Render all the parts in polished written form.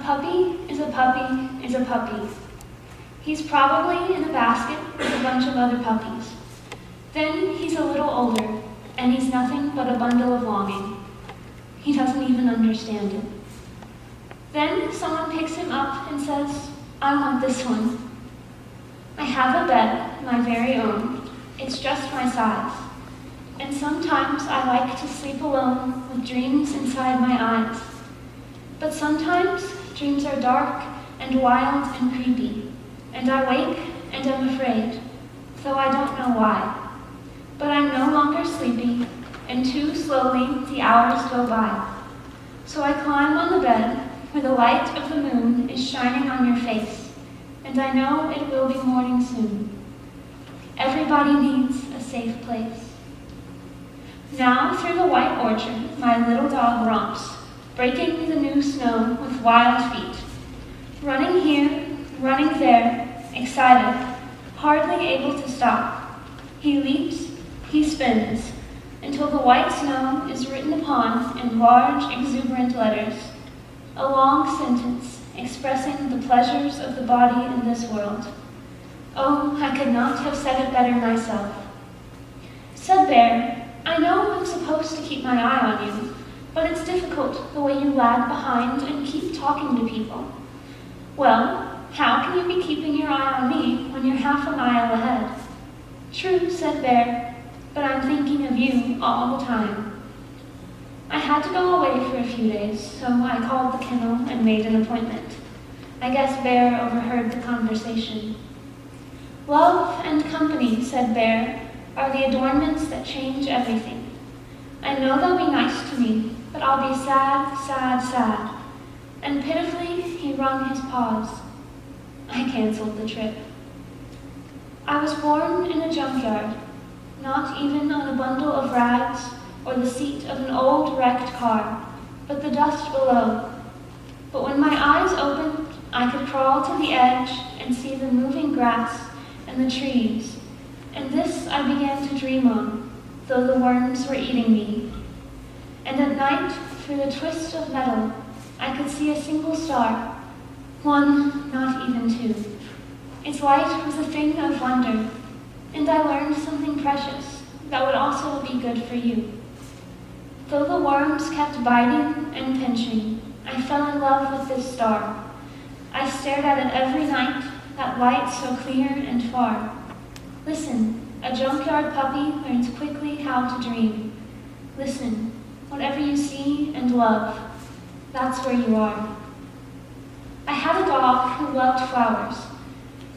puppy is a puppy is a puppy. He's probably in a basket with a bunch of other puppies. Then he's a little older, and he's nothing but a bundle of longing. He doesn't even understand it. Then someone picks him up and says, I want this one. I have a bed, my very own. It's just my size. And sometimes I like to sleep alone with dreams inside my eyes. But sometimes dreams are dark and wild and creepy, and I wake and am afraid, though I don't know why. But I'm no longer sleepy, and too slowly the hours go by. So I climb on the bed, where the light of the moon is shining on your face, and I know it will be morning soon. Everybody needs a safe place. Now through the white orchard, my little dog romps, breaking the new snow with wild feet. Running here, running there, excited, hardly able to stop. He leaps, he spins, until the white snow is written upon in large, exuberant letters, a long sentence expressing the pleasures of the body in this world. Oh, I could not have said it better myself. Said Bear, I know I'm supposed to keep my eye on you, but it's difficult the way you lag behind and keep talking to people. Well, how can you be keeping your eye on me when you're half a mile ahead? True, said Bear, but I'm thinking of you all the time. I had to go away for a few days, so I called the kennel and made an appointment. I guess Bear overheard the conversation. Love and company, said Bear, are the adornments that change everything. I know they'll be nice to me, but I'll be sad, sad, sad. And pitifully he wrung his paws. I canceled the trip. I was born in a junkyard, not even on a bundle of rags or the seat of an old wrecked car, but the dust below. But when my eyes opened, I could crawl to the edge and see the moving grass and the trees, and this I began to dream on, though the worms were eating me. And at night, through the twist of metal, I could see a single star, one, not even two. Its light was a thing of wonder, and I learned something precious that would also be good for you. Though the worms kept biting and pinching, I fell in love with this star. I stared at it every night, that light so clear and far. Listen, a junkyard puppy learns quickly how to dream. Listen, whatever you see and love, that's where you are. I had a dog who loved flowers.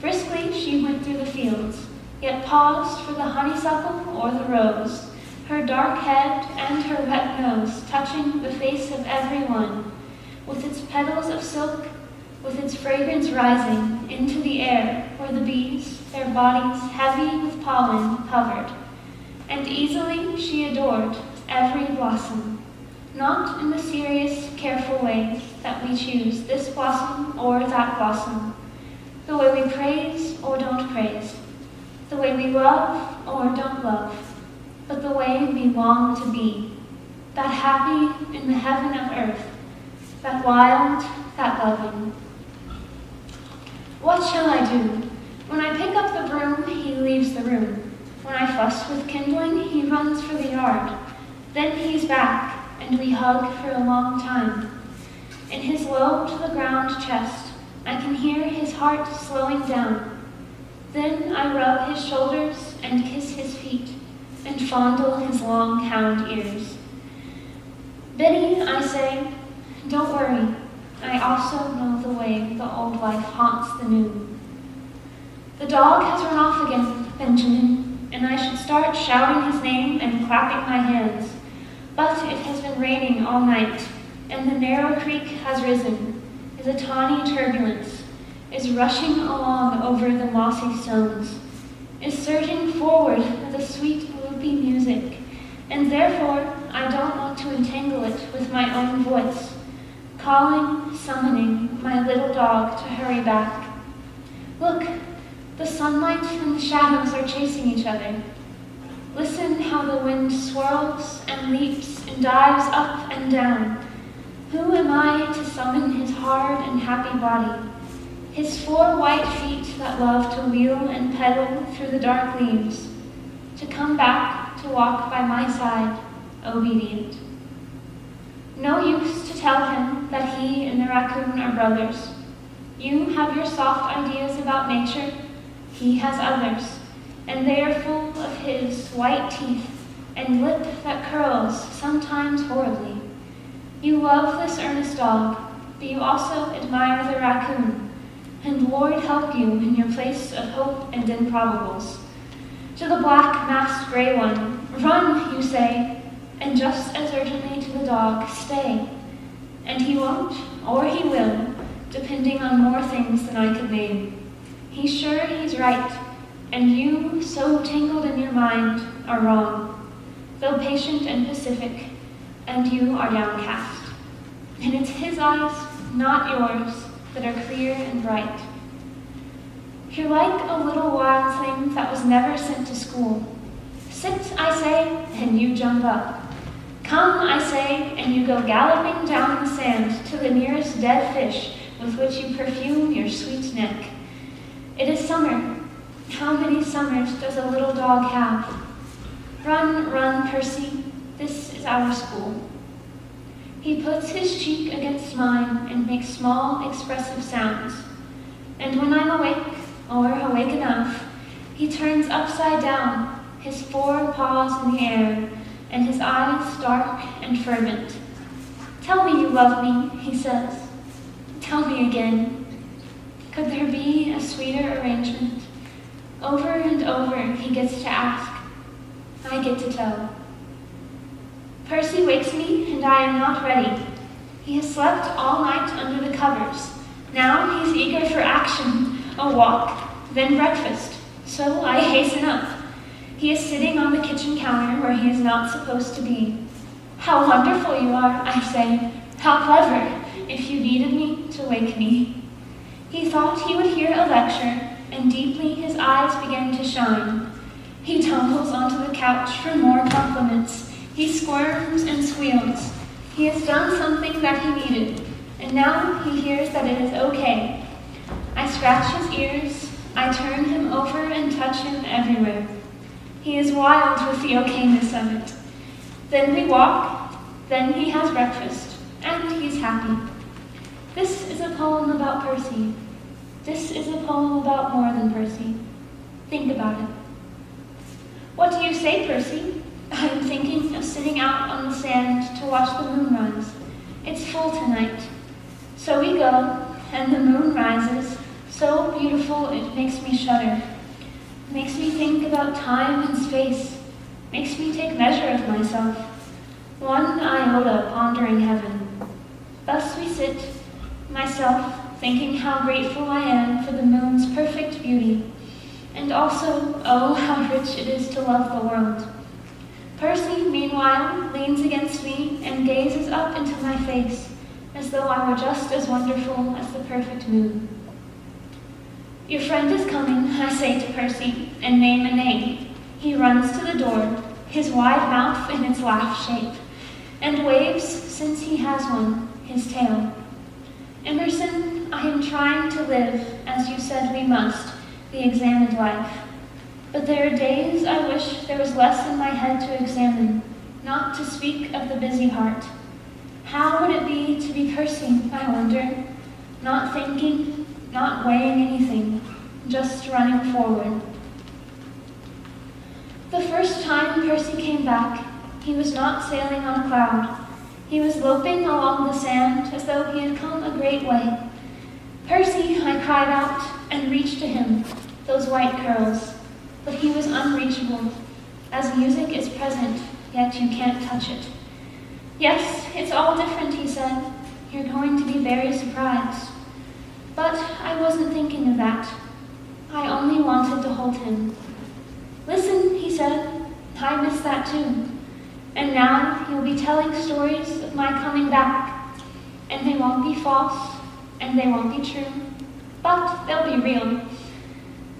Briskly she went through the fields, yet paused for the honeysuckle or the rose, her dark head and her wet nose touching the face of every one, with its petals of silk, with its fragrance rising into the air where the bees, their bodies heavy with pollen, hovered. And easily she adored every blossom, not in the serious, careful way that we choose this blossom or that blossom, the way we praise or don't praise, the way we love or don't love, but the way we long to be, that happy in the heaven of earth, that wild, that loving. What shall I do? When I pick up the broom, he leaves the room. When I fuss with kindling, he runs for the yard. Then he's back, and we hug for a long time. In his low-to-the-ground chest, I can hear his heart slowing down. Then I rub his shoulders and kiss his feet and fondle his long hound ears. Biddy, I say, don't worry. I also know the way the old life haunts the new. The dog has run off again, Benjamin, and I should start shouting his name and clapping my hands. But it has been raining all night, and the narrow creek has risen, is a tawny turbulence, is rushing along over the mossy stones, is surging forward with a sweet loopy music, and therefore I don't want to entangle it with my own voice, calling, summoning my little dog to hurry back. Look, the sunlight and the shadows are chasing each other. Listen how the wind swirls and leaps and dives up and down. Who am I to summon his hard and happy body, his 4 white feet that love to wheel and pedal through the dark leaves, to come back to walk by my side, obedient? No use to tell him that he and the raccoon are brothers. You have your soft ideas about nature, he has others, and they are full of his white teeth and lip that curls, sometimes horribly. You love this earnest dog, but you also admire the raccoon, and Lord help you in your place of hope and improbables. To the black, masked gray one, run, you say, and just as urgently to the dog, stay. And he won't, or he will, depending on more things than I could name. He's sure he's right, and you, so tangled in your mind, are wrong, though patient and pacific, and you are downcast. And it's his eyes, not yours, that are clear and bright. You're like a little wild thing that was never sent to school. Sit, I say, and you jump up. Come, I say, and you go galloping down the sand to the nearest dead fish with which you perfume your sweet neck. It is summer. How many summers does a little dog have? Run, run, Percy. This is our school. He puts his cheek against mine and makes small, expressive sounds. And when I'm awake, or awake enough, he turns upside down, his 4 paws in the air, and his eyes dark and fervent. Tell me you love me, he says. Tell me again. Could there be a sweeter arrangement? Over and over he gets to ask. I get to tell. Percy wakes me, and I am not ready. He has slept all night under the covers. Now he's eager for action, a walk, then breakfast. So I hasten up. He is sitting on the kitchen counter where he is not supposed to be. How wonderful you are, I say. How clever, if you needed me to wake me. He thought he would hear a lecture, and deeply his eyes began to shine. He tumbles onto the couch for more compliments. He squirms and squeals. He has done something that he needed, and now he hears that it is okay. I scratch his ears, I turn him over and touch him everywhere. He is wild with the okayness of it. Then we walk, then he has breakfast, and he's happy. This is a poem about Percy. This is a poem about more than Percy. Think about it. What do you say, Percy? I am thinking of sitting out on the sand to watch the moon rise. It's full tonight. So we go, and the moon rises, so beautiful it makes me shudder. Makes me think about time and space. Makes me take measure of myself. One iota pondering heaven. Thus we sit, myself thinking how grateful I am for the moon's perfect beauty, and also, oh, how rich it is to love the world. Percy, meanwhile, leans against me and gazes up into my face, as though I were just as wonderful as the perfect moon. Your friend is coming, I say to Percy, and name a name. He runs to the door, his wide mouth in its laugh shape, and waves, since he has one, his tail. Emerson, I am trying to live, as you said we must, the examined life. But there are days I wish there was less in my head to examine, not to speak of the busy heart. How would it be to be Percy, I wonder, not thinking, not weighing anything, just running forward. The first time Percy came back, he was not sailing on a cloud. He was loping along the sand as though he had come a great way. Percy, I cried out, and reached to him, those white curls. But he was unreachable, as music is present, yet you can't touch it. Yes, it's all different, he said. You're going to be very surprised. But I wasn't thinking of that. I only wanted to hold him. Listen, he said, I miss that too. And now you'll be telling stories of my coming back, and they won't be false, and they won't be true, but they'll be real.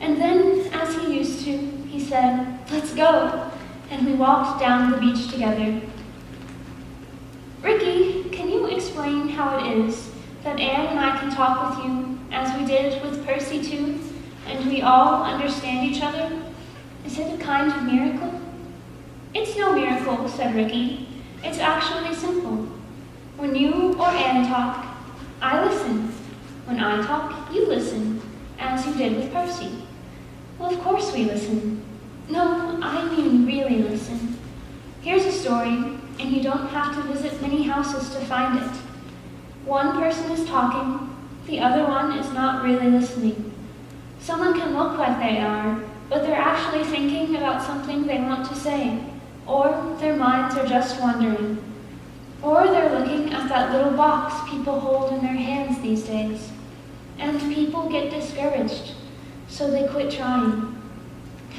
And then, as he used to, he said, let's go, and we walked down the beach together. Ricky, can you explain explain how it is that Anne and I can talk with you as we did with Percy too, and we all understand each other? Is it a kind of miracle? It's no miracle, said Ricky. It's actually simple. When you or Anne talk, I listen. When I talk, you listen, as you did with Percy. Well, of course we listen. No, I mean really listen. Here's a story, and you don't have to visit many houses to find it. One person is talking, the other one is not really listening. Someone can look like they are, but they're actually thinking about something they want to say, or their minds are just wandering. Or they're looking at that little box people hold in their hands these days. And people get discouraged, so they quit trying.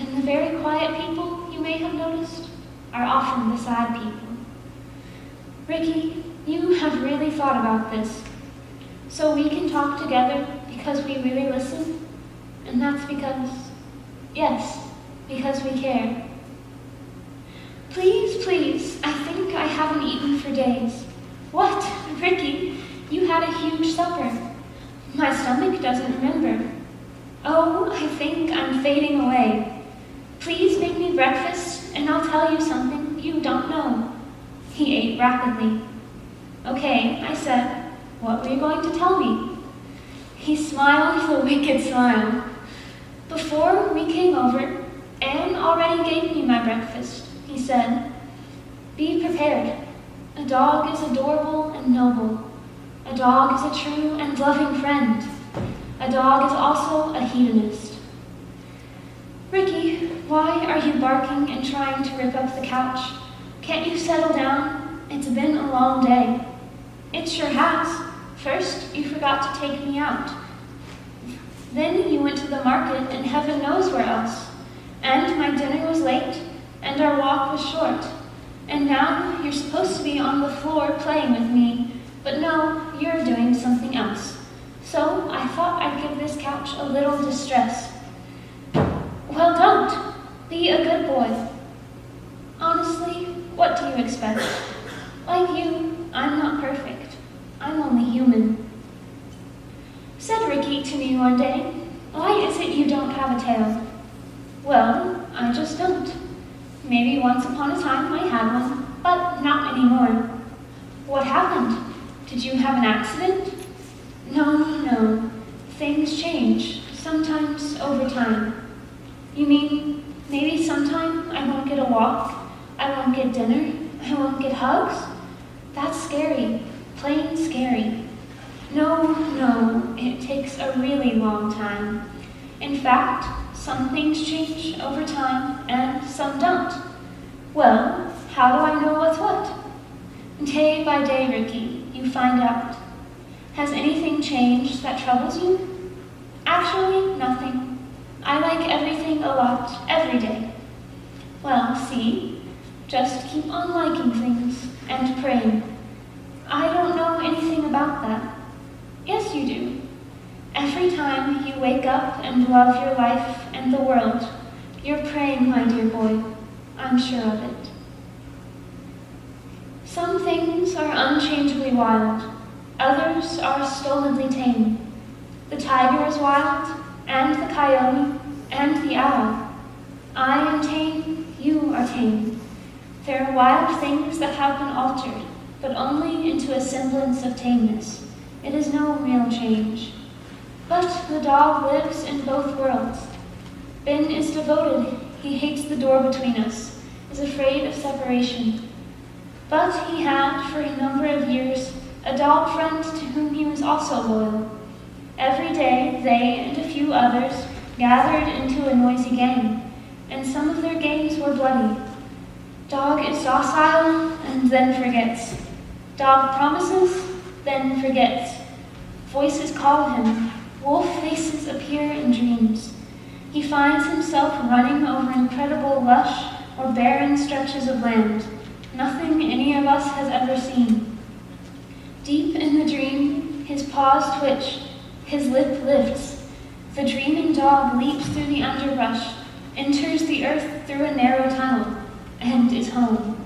And the very quiet people, you may have noticed, are often the sad people. Ricky, you have really thought about this. So we can talk together because we really listen? And that's because, yes, because we care. Please, please, I think I haven't eaten for days. What? Ricky, you had a huge supper. My stomach doesn't remember. Oh, I think I'm fading away. Please make me breakfast, and I'll tell you something you don't know. He ate rapidly. Okay, I said, what were you going to tell me? He smiled the wicked smile. Before we came over, Anne already gave me my breakfast, he said. Be prepared. A dog is adorable and noble. A dog is a true and loving friend. A dog is also a hedonist. Ricky, why are you barking and trying to rip up the couch? Can't you settle down? It's been a long day. It sure has. First, you forgot to take me out. Then you went to the market and heaven knows where else. And my dinner was late, and our walk was short. And now you're supposed to be on the floor playing with me, but no, you're doing something else. So I thought I'd give this couch a little distress. Well, don't. Be a good boy. Honestly, what do you expect? Like you, I'm not perfect. I'm only human. Said Ricky to me one day, why is it you don't have a tail? Well, I just don't. Maybe once upon a time I had one, but not anymore. What happened? Did you have an accident? No. Things change, sometimes over time. You mean, maybe sometime I won't get a walk, I won't get dinner, I won't get hugs? That's scary, plain scary. No, it takes a really long time. In fact, some things change over time and some don't. Well, how do I know what's what? Day by day, Ricky, you find out. Has anything changed that troubles you? Actually, nothing. I like everything a lot, every day. Well, see, just keep on liking things and praying. I don't know anything about that. Yes, you do. Every time you wake up and love your life and the world, you're praying, my dear boy. I'm sure of it. Some things are unchangeably wild. Others are stolidly tame. The tiger is wild, and the coyote, and the owl. I am tame, you are tame. There are wild things that have been altered, but only into a semblance of tameness. It is no real change. But the dog lives in both worlds. Ben is devoted. He hates the door between us, is afraid of separation. But he had, for a number of years, a dog friend to whom he was also loyal. Every day, they and a few others gathered into a noisy game, and some of their games were bloody. Dog is docile and then forgets. Dog promises, then forgets. Voices call him. Wolf faces appear in dreams. He finds himself running over incredible lush or barren stretches of land, nothing any of us has ever seen. Deep in the dream, his paws twitch, his lip lifts. The dreaming dog leaps through the underbrush, enters the earth through a narrow tunnel, and is home.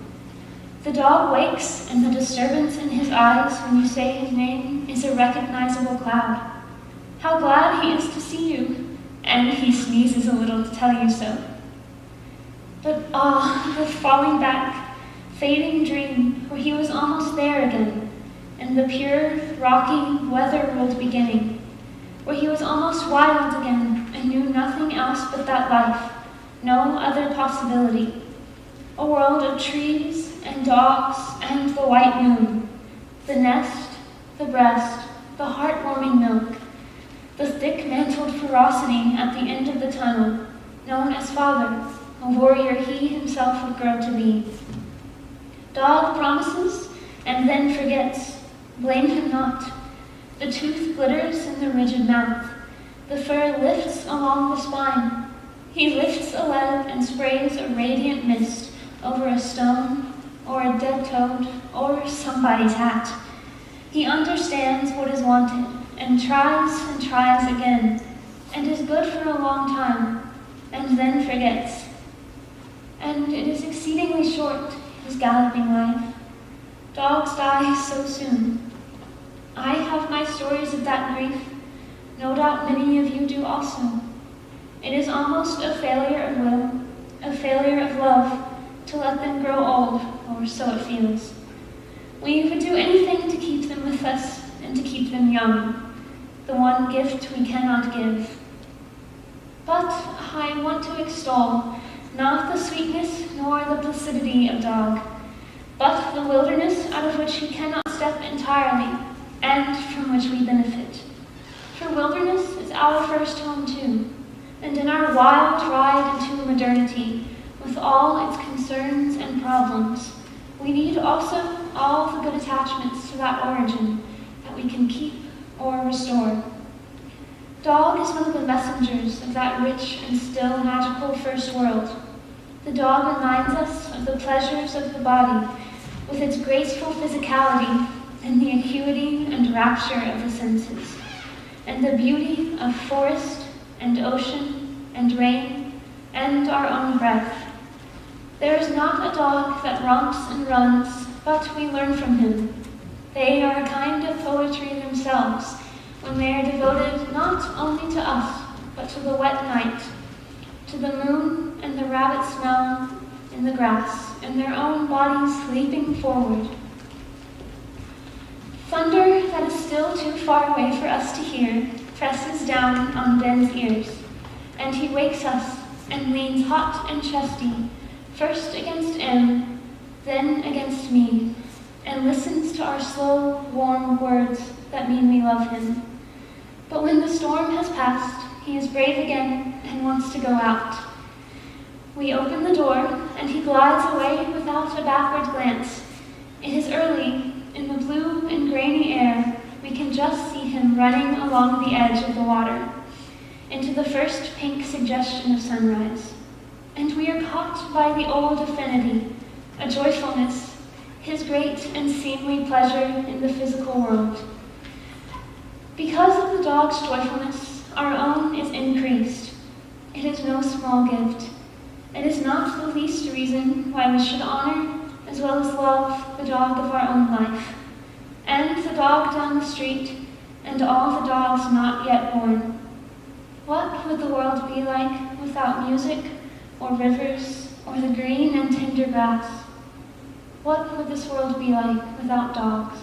The dog wakes, and the disturbance in his eyes when you say his name is a recognizable cloud. How glad he is to see you, and he sneezes a little to tell you so. But the falling back, fading dream where he was almost there again, in the pure, rocky, weather-ruled beginning, where he was almost wild again and knew nothing else but that life, no other possibility. A world of trees and dogs and the white moon, the nest, the breast, the heartwarming milk, the thick-mantled ferocity at the end of the tunnel, known as father, a warrior he himself would grow to be. Dog promises and then forgets. Blame him not. The tooth glitters in the rigid mouth. The fur lifts along the spine. He lifts a leg and sprays a radiant mist over a stone, or a dead toad, or somebody's hat. He understands what is wanted, and tries again, and is good for a long time, and then forgets. And it is exceedingly short, his galloping life. Dogs die so soon. I have my stories of that grief. No doubt many of you do also. It is almost a failure of will, a failure of love, to let them grow old, or so it feels. We would do anything to keep them with us and to keep them young, the one gift we cannot give. But I want to extol not the sweetness nor the placidity of dog, but the wilderness out of which he cannot step entirely, and from which we benefit. For wilderness is our first home too, and in our wild ride into modernity, with all its concerns and problems, we need also all the good attachments to that origin that we can keep or restore. Dog is one of the messengers of that rich and still magical first world. The dog reminds us of the pleasures of the body, with its graceful physicality and the acuity and rapture of the senses, and the beauty of forest and ocean and rain and our own breath. There is not a dog that romps and runs, but we learn from him. They are a kind of poetry themselves, when they are devoted not only to us, but to the wet night, to the moon and the rabbit smell in the grass, and their own bodies leaping forward. Thunder that is still too far away for us to hear presses down on Ben's ears, and he wakes us and leans hot and chesty, first against M, then against me, and listens to our slow, warm words that mean we love him. But when the storm has passed, he is brave again and wants to go out. We open the door, and he glides away without a backward glance. It is early. In the blue and grainy air, we can just see him running along the edge of the water, into the first pink suggestion of sunrise. And we are caught by the old affinity, a joyfulness, his great and seemly pleasure in the physical world. Because of the dog's joyfulness, our own is increased. It is no small gift. It is not the least reason why we should honor, as well as love, the dog of our own life, and the dog down the street, and all the dogs not yet born. What would the world be like without music, or rivers, or the green and tender grass? What would this world be like without dogs?